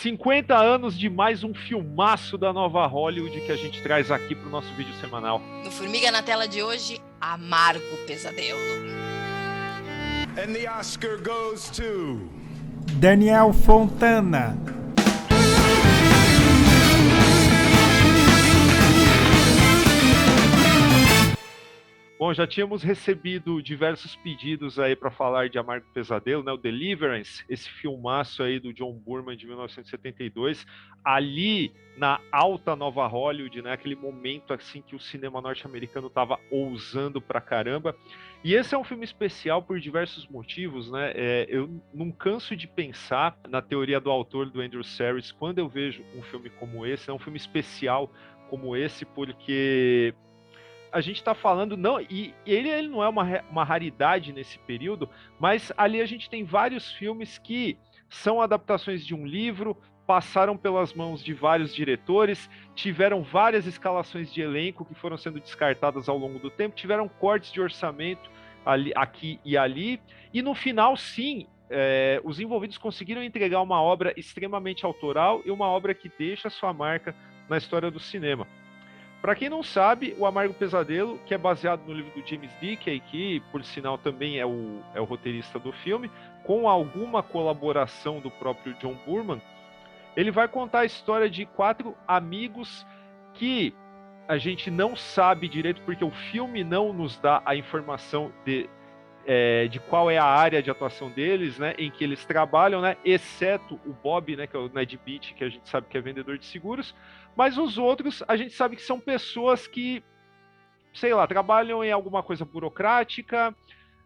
50 anos de mais um filmaço da nova Hollywood que a gente traz aqui para o nosso vídeo semanal. No Formiga na Tela de hoje, Amargo Pesadelo. And the Oscar goes to Daniel Fontana. Bom, já tínhamos recebido diversos pedidos aí para falar de Amargo Pesadelo, né? O Deliverance, esse filmaço aí do John Boorman de 1972, ali na alta nova Hollywood, né? Aquele momento assim que o cinema norte-americano estava ousando pra caramba. E esse é um filme especial por diversos motivos, né? Eu não canso de pensar na teoria do autor, do Andrew Serres, quando eu vejo um filme como esse, é um filme especial como esse, porque a gente está falando, não, e ele não é uma raridade nesse período, mas ali a gente tem vários filmes que são adaptações de um livro, passaram pelas mãos de vários diretores, tiveram várias escalações de elenco que foram sendo descartadas ao longo do tempo, tiveram cortes de orçamento ali, aqui e ali, e no final, sim, os envolvidos conseguiram entregar uma obra extremamente autoral e uma obra que deixa sua marca na história do cinema. Para quem não sabe, o Amargo Pesadelo, que é baseado no livro do James Dickey, que por sinal também é o roteirista do filme, com alguma colaboração do próprio John Boorman, ele vai contar a história de 4 amigos que a gente não sabe direito, porque o filme não nos dá a informação de qual é a área de atuação deles, né, em que eles trabalham, né, exceto o Bob, né, que é o Ned Beat, que a gente sabe que é vendedor de seguros, mas os outros a gente sabe que são pessoas que, sei lá, trabalham em alguma coisa burocrática,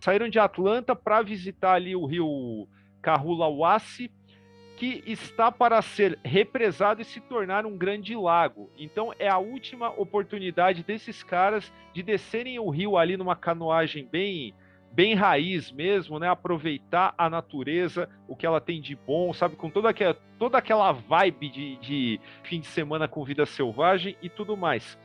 saíram de Atlanta para visitar ali o rio Kahulawasi, que está para ser represado e se tornar um grande lago. Então é a última oportunidade desses caras de descerem o rio ali numa canoagem bem raiz mesmo, né? Aproveitar a natureza, o que ela tem de bom, sabe? Com toda aquela vibe de fim de semana com vida selvagem e tudo mais.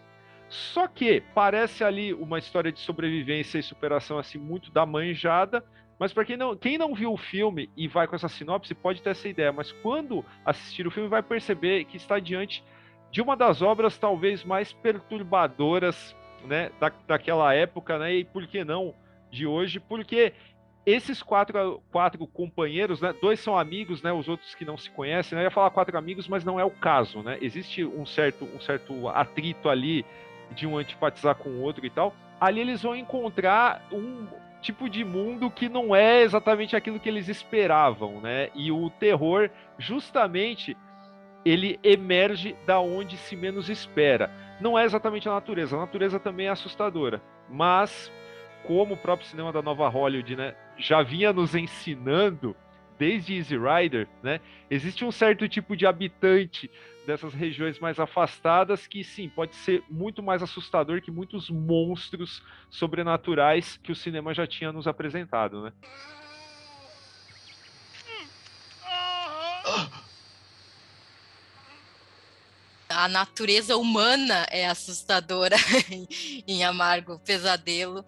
Só que parece ali uma história de sobrevivência e superação assim muito da manjada, mas para quem não viu o filme e vai com essa sinopse pode ter essa ideia, mas quando assistir o filme vai perceber que está diante de uma das obras talvez mais perturbadoras, né, daquela época, né? E por que não de hoje, porque esses quatro companheiros, né, 2 são amigos, né, os outros que não se conhecem, né, eu ia falar 4 amigos, mas não é o caso, né, existe um certo atrito ali de um antipatizar com o outro e tal, ali eles vão encontrar um tipo de mundo que não é exatamente aquilo que eles esperavam, né, e o terror, justamente, ele emerge da onde se menos espera. Não é exatamente a natureza também é assustadora, mas como o próprio cinema da nova Hollywood, né, já vinha nos ensinando desde Easy Rider, né, existe um certo tipo de habitante dessas regiões mais afastadas que sim, pode ser muito mais assustador que muitos monstros sobrenaturais que o cinema já tinha nos apresentado, né? A natureza humana é assustadora em Amargo Pesadelo.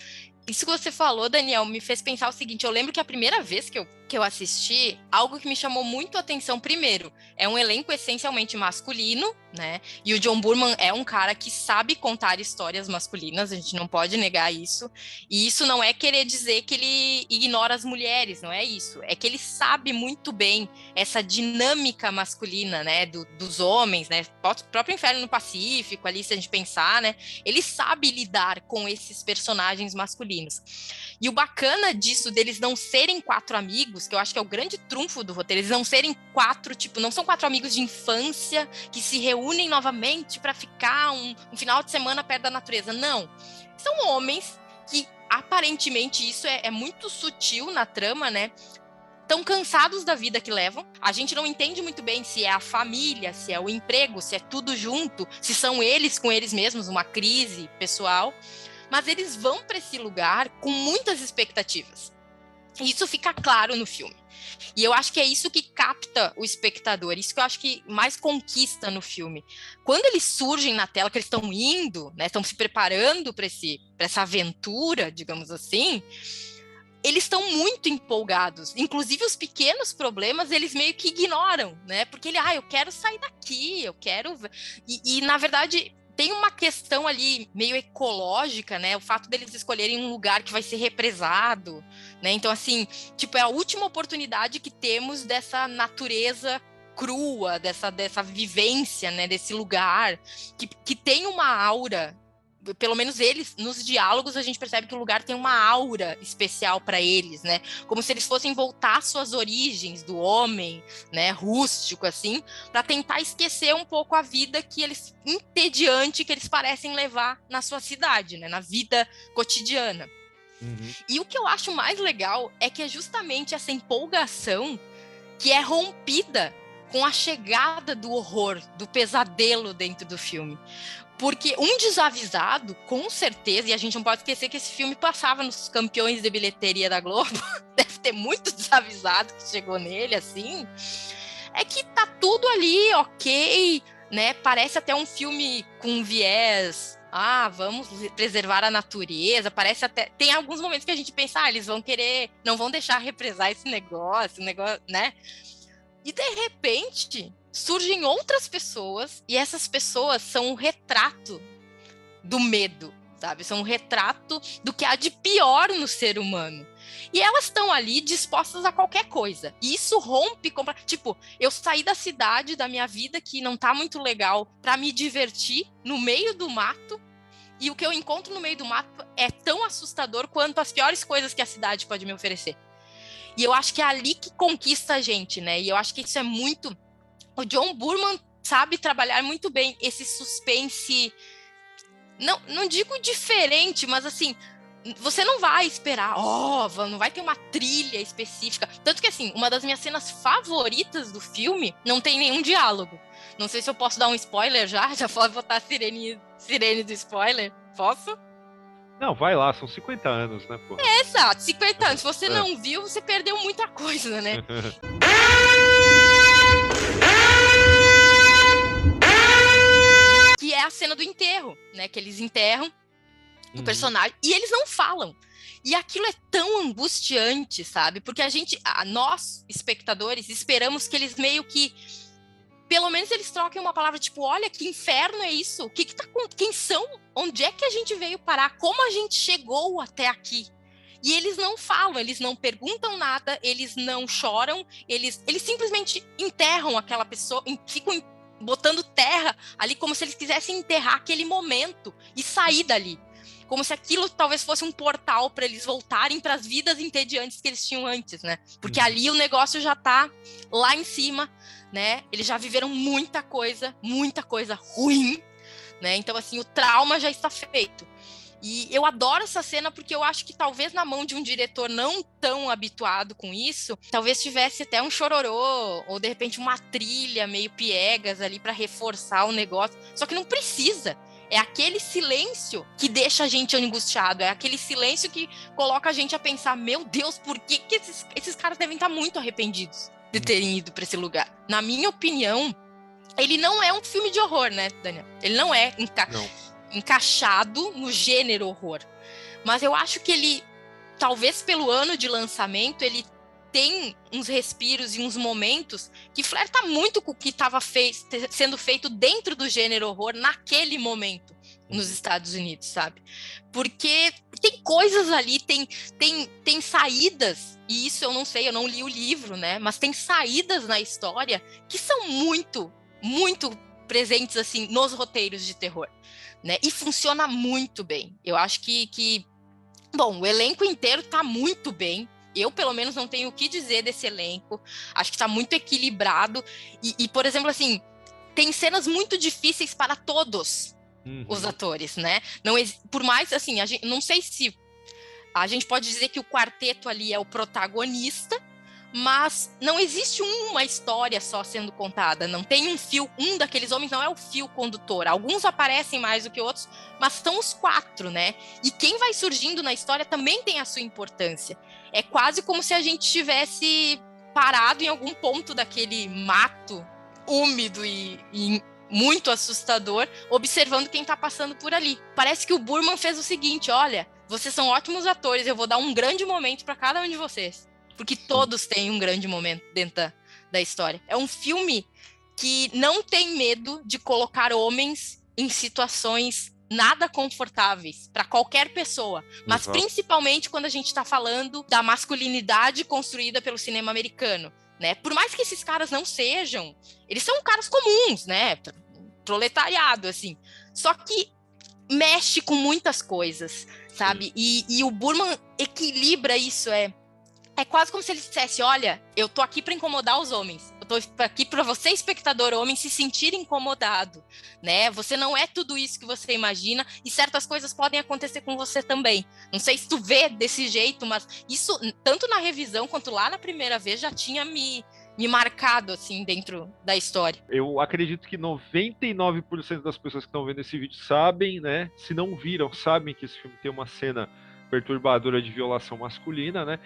Isso que você falou, Daniel, me fez pensar o seguinte, eu lembro que a primeira vez que eu assisti, algo que me chamou muito a atenção, primeiro, é um elenco essencialmente masculino, né, e o John Boorman é um cara que sabe contar histórias masculinas, a gente não pode negar isso, e isso não é querer dizer que ele ignora as mulheres, não é isso, é que ele sabe muito bem essa dinâmica masculina, né, dos homens, né, o próprio Inferno no Pacífico, ali, se a gente pensar, né, ele sabe lidar com esses personagens masculinos. E o bacana disso, deles não serem 4 amigos, que eu acho que é o grande trunfo do roteiro, eles não serem 4, tipo, não são 4 amigos de infância que se reúnem novamente para ficar um final de semana perto da natureza. Não. São homens que, aparentemente, isso é muito sutil na trama, né? Estão cansados da vida que levam. A gente não entende muito bem se é a família, se é o emprego, se é tudo junto, se são eles com eles mesmos, uma crise pessoal. Mas eles vão para esse lugar com muitas expectativas. E isso fica claro no filme. E eu acho que é isso que capta o espectador, isso que eu acho que mais conquista no filme. Quando eles surgem na tela, que eles estão indo, né, estão se preparando para essa aventura, digamos assim, eles estão muito empolgados. Inclusive, os pequenos problemas, eles meio que ignoram, né? Porque eu quero sair daqui, eu quero... E na verdade, tem uma questão ali meio ecológica, né? O fato deles escolherem um lugar que vai ser represado, né? Então, assim, tipo, é a última oportunidade que temos dessa natureza crua, dessa vivência, né? Desse lugar que tem uma aura. Pelo menos eles, nos diálogos, a gente percebe que o lugar tem uma aura especial para eles, né? Como se eles fossem voltar às suas origens do homem, né? Rústico, assim, para tentar esquecer um pouco a vida entediante que eles parecem levar na sua cidade, né? Na vida cotidiana. Uhum. E o que eu acho mais legal é que é justamente essa empolgação que é rompida com a chegada do horror, do pesadelo dentro do filme. Porque um desavisado, com certeza, e a gente não pode esquecer que esse filme passava nos campeões de bilheteria da Globo, deve ter muito desavisado que chegou nele, assim, é que tá tudo ali, ok, né? Parece até um filme com viés, vamos preservar a natureza, parece até... Tem alguns momentos que a gente pensa, eles vão querer, não vão deixar represar esse negócio, né? E de repente... surgem outras pessoas, e essas pessoas são um retrato do medo, sabe? São um retrato do que há de pior no ser humano. E elas estão ali dispostas a qualquer coisa. E isso rompe... Tipo, eu saí da cidade, da minha vida, que não tá muito legal, para me divertir no meio do mato, e o que eu encontro no meio do mato é tão assustador quanto as piores coisas que a cidade pode me oferecer. E eu acho que é ali que conquista a gente, né? E eu acho que isso é muito... O John Boorman sabe trabalhar muito bem esse suspense, não digo diferente, mas assim, você não vai esperar, não vai ter uma trilha específica. Tanto que, assim, uma das minhas cenas favoritas do filme não tem nenhum diálogo. Não sei se eu posso dar um spoiler já posso botar a sirene do spoiler. Posso? Não, vai lá, são 50 anos, né, pô? Exato, 50 anos. Se você não viu, você perdeu muita coisa, né? Que é a cena do enterro, né? Que eles enterram o personagem e eles não falam. E aquilo é tão angustiante, sabe? Porque nós, espectadores, esperamos que eles meio que... Pelo menos eles troquem uma palavra, tipo, olha, que inferno é isso? O que tá com... Quem são? Onde é que a gente veio parar? Como a gente chegou até aqui? E eles não falam, eles não perguntam nada, eles não choram, eles simplesmente enterram aquela pessoa, ficam botando terra ali como se eles quisessem enterrar aquele momento e sair dali. Como se aquilo talvez fosse um portal para eles voltarem para as vidas entediantes que eles tinham antes, né? Porque ali o negócio já tá lá em cima, né? Eles já viveram muita coisa ruim, né? Então, assim, o trauma já está feito. E eu adoro essa cena porque eu acho que talvez na mão de um diretor não tão habituado com isso, talvez tivesse até um chororô, ou de repente uma trilha meio piegas ali para reforçar o negócio. Só que não precisa. É aquele silêncio que deixa a gente angustiado, é aquele silêncio que coloca a gente a pensar, meu Deus, por que esses caras devem estar muito arrependidos de terem ido para esse lugar? Na minha opinião, ele não é um filme de horror, né, Daniel? Ele não é encaixado no gênero horror. Mas eu acho que ele, talvez pelo ano de lançamento, ele tem uns respiros e uns momentos que flerta muito com o que estava sendo feito dentro do gênero horror naquele momento nos Estados Unidos, sabe? Porque tem coisas ali, tem saídas, e isso eu não sei, eu não li o livro, né? Mas tem saídas na história que são muito, muito presentes, assim, nos roteiros de terror, né? E funciona muito bem. Eu acho que bom, o elenco inteiro tá muito bem. Eu, pelo menos, não tenho o que dizer desse elenco. Acho que tá muito equilibrado. E por exemplo, assim, tem cenas muito difíceis para todos os atores, né? Por mais, assim, não sei se a gente pode dizer que o quarteto ali é o protagonista, mas não existe uma história só sendo contada. Não tem um daqueles homens não é o fio condutor. Alguns aparecem mais do que outros, mas são os 4, né? E quem vai surgindo na história também tem a sua importância. É quase como se a gente tivesse parado em algum ponto daquele mato úmido e muito assustador, observando quem está passando por ali. Parece que o Boorman fez o seguinte, olha, vocês são ótimos atores, eu vou dar um grande momento para cada um de vocês. Porque todos têm um grande momento dentro da história. É um filme que não tem medo de colocar homens em situações nada confortáveis para qualquer pessoa, mas principalmente quando a gente está falando da masculinidade construída pelo cinema americano, né? Por mais que esses caras não sejam, eles são caras comuns, né? Proletariado, assim. Só que mexe com muitas coisas, sabe? E o Burman equilibra isso, é quase como se ele dissesse, olha, eu tô aqui para incomodar os homens. Eu tô aqui para você, espectador homem, se sentir incomodado, né? Você não é tudo isso que você imagina e certas coisas podem acontecer com você também. Não sei se tu vê desse jeito, mas isso, tanto na revisão quanto lá na primeira vez, já tinha me marcado, assim, dentro da história. Eu acredito que 99% das pessoas que estão vendo esse vídeo sabem, né? Se não viram, sabem que esse filme tem uma cena perturbadora de violação masculina, né?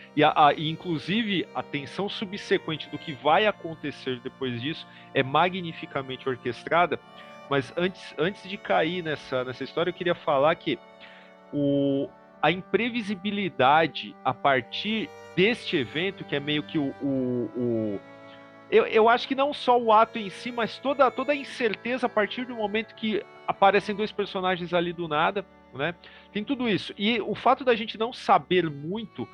E inclusive a tensão subsequente do que vai acontecer depois disso é magnificamente orquestrada. Mas antes de cair nessa história, eu queria falar que a imprevisibilidade a partir deste evento, que é meio que eu acho que não só o ato em si, mas toda a incerteza a partir do momento que aparecem dois personagens ali do nada, né? Tem tudo isso. E o fato da gente não saber muito,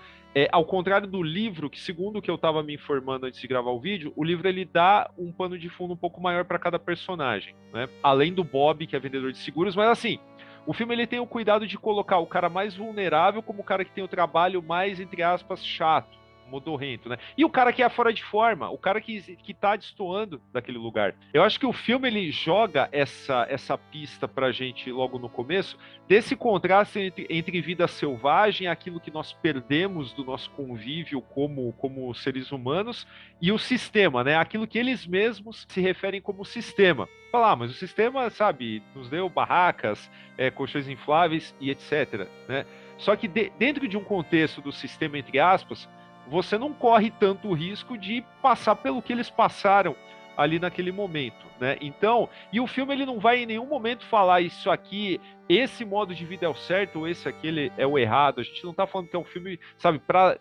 ao contrário do livro, que segundo o que eu estava me informando antes de gravar o vídeo, o livro ele dá um pano de fundo um pouco maior para cada personagem, né? Além do Bob, que é vendedor de seguros, mas assim, o filme ele tem o cuidado de colocar o cara mais vulnerável como o cara que tem o trabalho mais, entre aspas, chato, modorrento, né? E o cara que é fora de forma, o cara que tá destoando daquele lugar. Eu acho que o filme ele joga essa pista pra gente logo no começo, desse contraste entre vida selvagem, aquilo que nós perdemos do nosso convívio como seres humanos, e o sistema, né? Aquilo que eles mesmos se referem como sistema. Falar, mas o sistema, sabe, nos deu barracas, colchões infláveis e etc, né? Só que dentro de um contexto do sistema, entre aspas, você não corre tanto risco de passar pelo que eles passaram ali naquele momento, né? Então, e o filme ele não vai em nenhum momento falar isso aqui, esse modo de vida é o certo ou esse aqui é o errado. A gente não tá falando que é um filme, sabe, para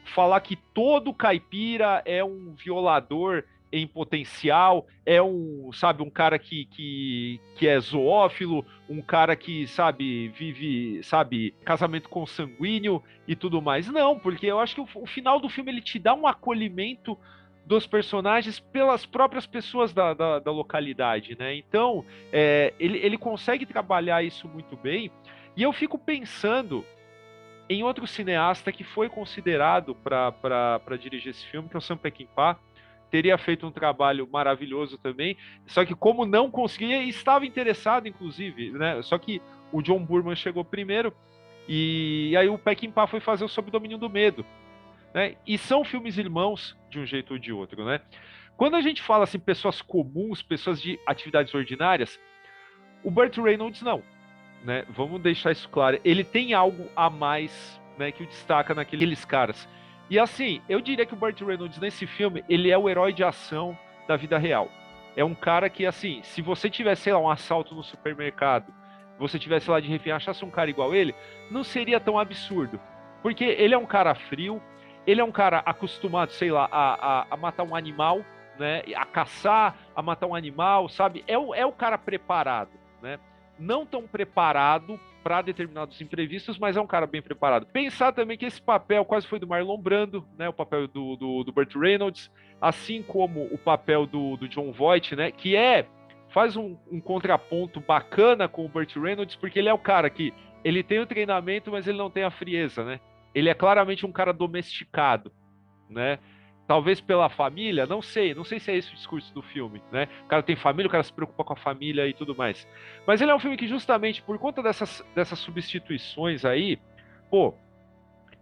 falar que todo caipira é um violador em potencial, é um cara que é zoófilo, um cara que, sabe, vive, sabe, casamento consanguíneo e tudo mais. Não, porque eu acho que o final do filme ele te dá um acolhimento dos personagens pelas próprias pessoas da localidade, né? Então, ele consegue trabalhar isso muito bem, e eu fico pensando em outro cineasta que foi considerado para dirigir esse filme, que é o Sam Peckinpah. Teria feito um trabalho maravilhoso também, só que como não conseguia, estava interessado inclusive, né? Só que o John Boorman chegou primeiro, e aí o Peckinpah foi fazer o Sob Domínio do Medo, né? E são filmes irmãos de um jeito ou de outro, né? Quando a gente fala assim, pessoas comuns, pessoas de atividades ordinárias, o Burt Reynolds não, né? Vamos deixar isso claro. Ele tem algo a mais, né, que o destaca naqueles caras. E assim, eu diria que o Burt Reynolds nesse filme, ele é o herói de ação da vida real. É um cara que, assim, se você tivesse, sei lá, um assalto no supermercado, você tivesse lá de refém, achasse um cara igual ele, não seria tão absurdo. Porque ele é um cara frio, ele é um cara acostumado, sei lá, a matar um animal, né? A caçar, a matar um animal, sabe? É o cara preparado, né? Não tão preparado para determinados imprevistos, mas é um cara bem preparado. Pensar também que esse papel quase foi do Marlon Brando, né? O papel do Burt Reynolds, assim como o papel do Jon Voight, né? Que faz um contraponto bacana com o Burt Reynolds, porque ele é o cara que ele tem o treinamento, mas ele não tem a frieza, né? Ele é claramente um cara domesticado, né? Talvez pela família, não sei se é esse o discurso do filme, né? O cara tem família, o cara se preocupa com a família e tudo mais. Mas ele é um filme que justamente por conta dessas substituições aí, pô,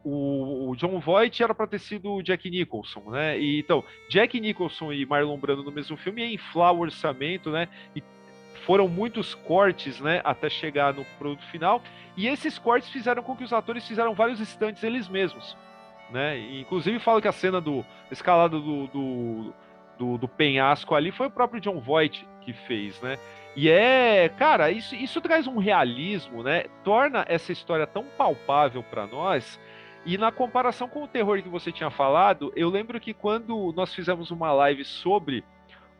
o Jon Voight era para ter sido o Jack Nicholson, né? E, então, Jack Nicholson e Marlon Brando no mesmo filme ia inflar o orçamento, né? E foram muitos cortes, né, até chegar no produto final. E esses cortes fizeram com que os atores fizeram vários stunts eles mesmos, né? E, inclusive fala que a cena do escalada do do penhasco ali foi o próprio Jon Voight que fez, né? E cara, isso traz um realismo, né? Torna essa história tão palpável para nós. E na comparação com o terror que você tinha falado, eu lembro que quando nós fizemos uma live sobre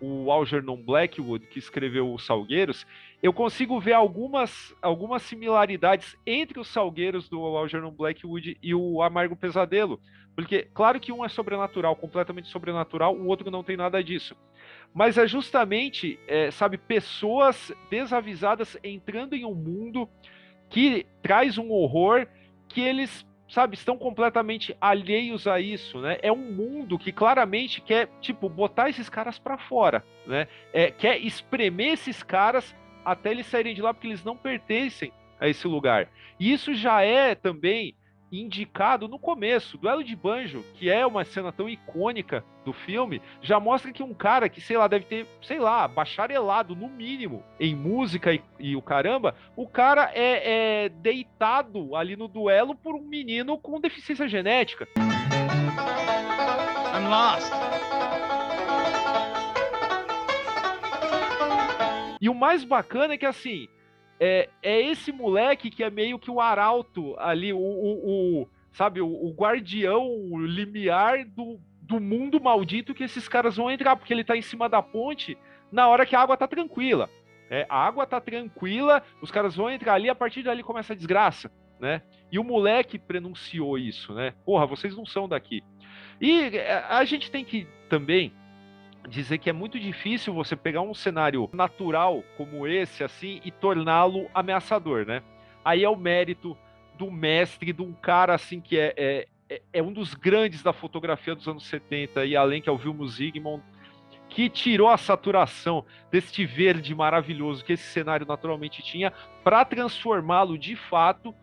o Algernon Blackwood, que escreveu Os Salgueiros, eu consigo ver algumas similaridades entre os Salgueiros do Algernon Blackwood e o Amargo Pesadelo. Porque, claro que um é sobrenatural, completamente sobrenatural, o outro não tem nada disso. Mas é justamente, sabe, pessoas desavisadas entrando em um mundo que traz um horror que eles, sabe, estão completamente alheios a isso, né? É um mundo que claramente quer, tipo, botar esses caras para fora, né? Quer espremer esses caras até eles saírem de lá, porque eles não pertencem a esse lugar. E isso já é também indicado no começo. Duelo de Banjo, que é uma cena tão icônica do filme, já mostra que um cara que, sei lá, deve ter, sei lá, bacharelado no mínimo em música e o caramba, o cara é deitado ali no duelo por um menino com deficiência genética. I'm lost. E o mais bacana é que, assim, é esse moleque que é meio que o arauto ali, sabe, o guardião, o limiar do mundo maldito que esses caras vão entrar, porque ele tá em cima da ponte na hora que a água tá tranquila. A água tá tranquila, os caras vão entrar ali, a partir dali começa a desgraça, né? E o moleque prenunciou isso, né? Porra, vocês não são daqui. E a gente tem que também dizer que é muito difícil você pegar um cenário natural como esse, assim, e torná-lo ameaçador, né? Aí é o mérito do mestre, de um cara, assim, que é um dos grandes da fotografia dos anos 70 e além, que é o Vilmo Zsigmond, que tirou a saturação deste verde maravilhoso que esse cenário naturalmente tinha para transformá-lo, de fato,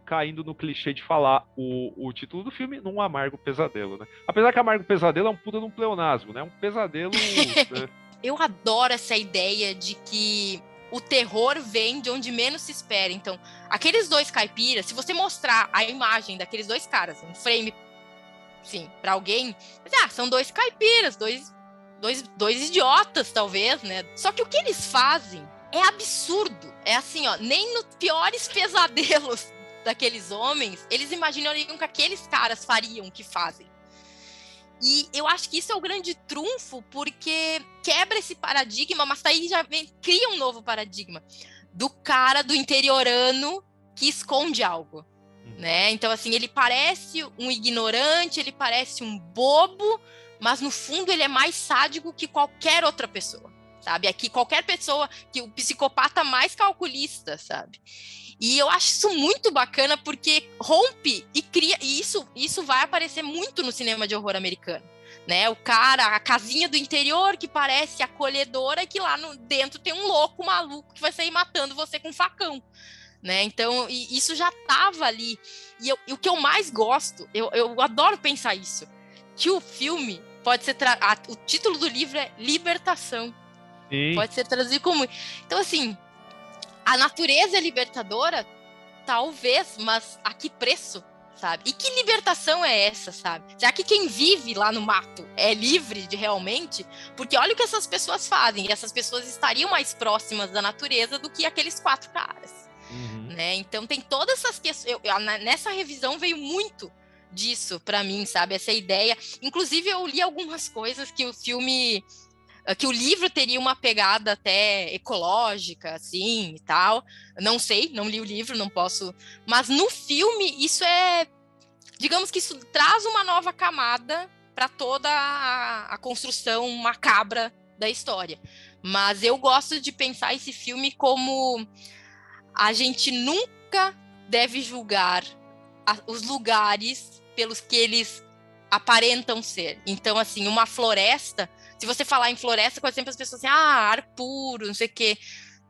caindo no clichê de falar o título do filme, num Amargo Pesadelo, né? Apesar que Amargo Pesadelo é um puta de um pleonasmo, né? Um pesadelo... né? Eu adoro essa ideia de que o terror vem de onde menos se espera. Então, aqueles dois caipiras, se você mostrar a imagem daqueles dois caras, um frame, enfim, pra alguém, são dois caipiras, dois idiotas, talvez, né? Só que o que eles fazem é absurdo. É assim, ó, nem nos piores pesadelos daqueles homens, eles imaginariam que aqueles caras fariam o que fazem. E eu acho que isso é o grande trunfo, porque quebra esse paradigma, mas daí cria um novo paradigma do cara do interiorano que esconde algo, né? Então, assim, ele parece um ignorante, ele parece um bobo, mas no fundo ele é mais sádico que qualquer outra pessoa, sabe? Aqui, qualquer pessoa, que o psicopata mais calculista, sabe? E eu acho isso muito bacana porque rompe e cria, e isso vai aparecer muito no cinema de horror americano, né? O cara, a casinha do interior que parece acolhedora e que lá dentro tem um louco maluco que vai sair matando você com um facão, né? Então, isso já tava ali. E o que eu mais gosto, eu adoro pensar isso, que o filme pode ser... o título do livro é Libertação. Sim. Pode ser traduzido como... Então, assim... A natureza é libertadora? Talvez, mas a que preço, sabe? E que libertação é essa, sabe? Será que quem vive lá no mato é livre de realmente? Porque olha o que essas pessoas fazem, e essas pessoas estariam mais próximas da natureza do que aqueles 4 caras, né? Então tem todas essas questões, nessa revisão veio muito disso pra mim, sabe? Essa ideia, inclusive eu li algumas coisas que o livro teria uma pegada até ecológica, assim, e tal. Não sei, não li o livro, não posso... Mas no filme, isso digamos que isso traz uma nova camada para toda a construção macabra da história. Mas eu gosto de pensar esse filme como a gente nunca deve julgar os lugares pelos que eles aparentam ser. Então, assim, uma floresta... Se você falar em floresta, quase sempre as pessoas assim, ar puro, não sei o quê.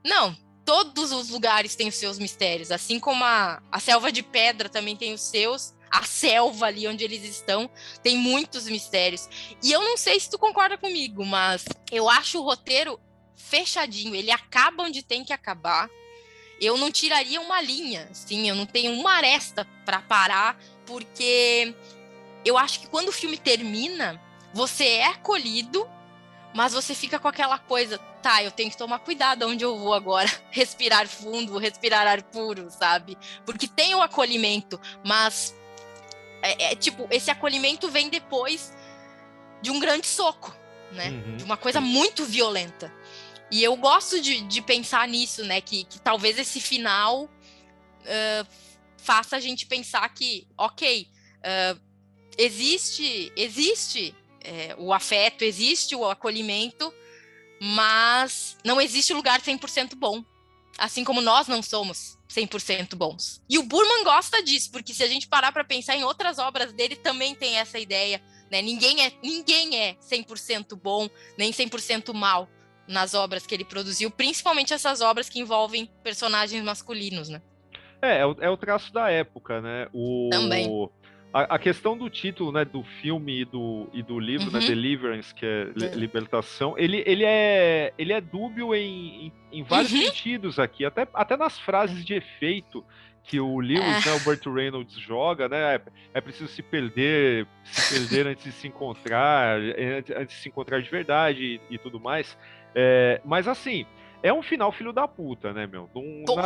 Não, todos os lugares têm os seus mistérios, assim como a selva de pedra também tem os seus, a selva ali onde eles estão tem muitos mistérios. E eu não sei se tu concorda comigo, mas eu acho o roteiro fechadinho, ele acaba onde tem que acabar. Eu não tiraria uma linha, assim, eu não tenho uma aresta para parar, porque eu acho que quando o filme termina, você é acolhido mas você fica com aquela coisa, tá, eu tenho que tomar cuidado onde eu vou agora, respirar fundo, respirar ar puro, sabe? Porque tem o acolhimento, mas tipo, esse acolhimento vem depois de um grande soco, né? De uma coisa muito violenta. E eu gosto de pensar nisso, né? Que talvez esse final faça a gente pensar que, ok, existe o afeto, existe o acolhimento, mas não existe lugar 100% bom. Assim como nós não somos 100% bons. E o Boorman gosta disso, porque se a gente parar para pensar em outras obras dele, também tem essa ideia, né? Ninguém é 100% bom, nem 100% mal nas obras que ele produziu, principalmente essas obras que envolvem personagens masculinos, né? É o traço da época, né? Também. A questão do título, né, do filme e do livro, né, Deliverance, que é libertação, ele é dúbio em vários sentidos aqui, até nas frases de efeito que o Lewis, né, o Burt Reynolds joga, né, é preciso se perder antes de se encontrar, antes de se encontrar de verdade e tudo mais. Mas assim, é um final filho da puta, né, meu?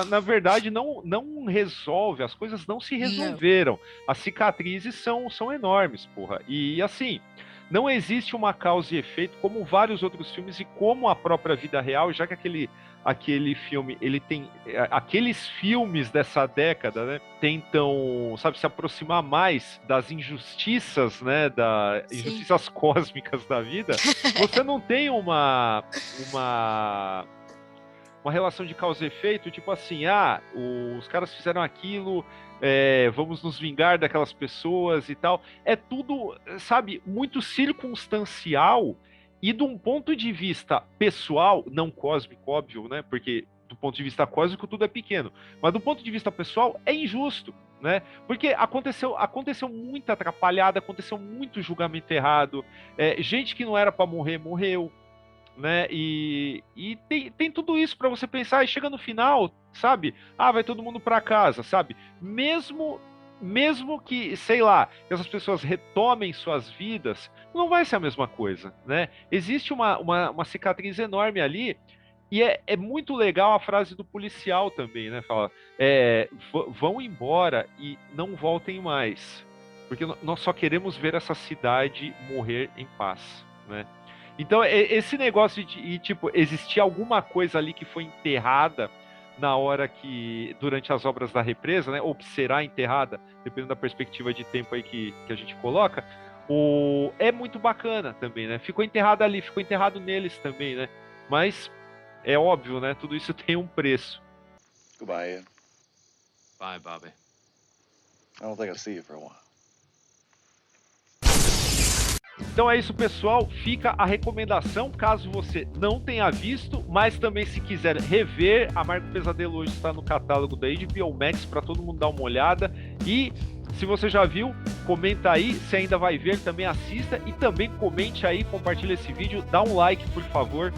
Na verdade, não resolve, as coisas não se resolveram. As cicatrizes são enormes, porra. E assim, não existe uma causa e efeito como vários outros filmes e como a própria vida real, já que aquele filme, ele tem... Aqueles filmes dessa década, né, tentam, sabe, se aproximar mais das injustiças, né, injustiças cósmicas da vida. Você não tem uma relação de causa e efeito, tipo assim, os caras fizeram aquilo, vamos nos vingar daquelas pessoas e tal. É tudo, sabe, muito circunstancial e de um ponto de vista pessoal, não cósmico, óbvio, né? Porque do ponto de vista cósmico tudo é pequeno, mas do ponto de vista pessoal é injusto, né? Porque aconteceu muita atrapalhada, aconteceu muito julgamento errado, gente que não era para morrer, morreu, né? E tem tudo isso para você pensar, e chega no final, sabe? Vai todo mundo para casa, sabe? Mesmo que, sei lá, que essas pessoas retomem suas vidas, não vai ser a mesma coisa, né? Existe uma cicatriz enorme ali, e é muito legal a frase do policial também, né? Fala, vão embora e não voltem mais, porque nós só queremos ver essa cidade morrer em paz, né? Então, esse negócio de, tipo, existir alguma coisa ali que foi enterrada na hora durante as obras da represa, né, ou que será enterrada, dependendo da perspectiva de tempo aí que a gente coloca, é muito bacana também, né? Ficou enterrado ali, ficou enterrado neles também, né? Mas, é óbvio, né? Tudo isso tem um preço. Goodbye, Ian. Bye, Bobby. I don't think I'll see you for a while. Então é isso, pessoal. Fica a recomendação, caso você não tenha visto, mas também se quiser rever, Amargo Pesadelo hoje está no catálogo da HBO Max para todo mundo dar uma olhada. E se você já viu, comenta aí, se ainda vai ver, também assista e também comente aí, compartilha esse vídeo, dá um like, por favor.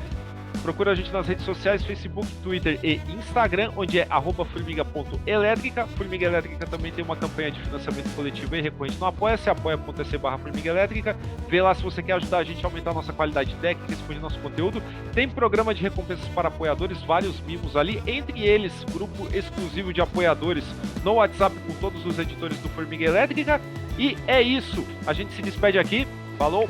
Procura a gente nas redes sociais, Facebook, Twitter e Instagram, onde é @formiga.elétrica. Formiga Elétrica também tem uma campanha de financiamento coletivo e recorrente no Apoia-se, apoia.se/Formiga Elétrica. Vê lá se você quer ajudar a gente a aumentar a nossa qualidade técnica, expandir nosso conteúdo. Tem programa de recompensas para apoiadores, vários mimos ali, entre eles, grupo exclusivo de apoiadores no WhatsApp com todos os editores do Formiga Elétrica. E é isso, a gente se despede aqui, falou!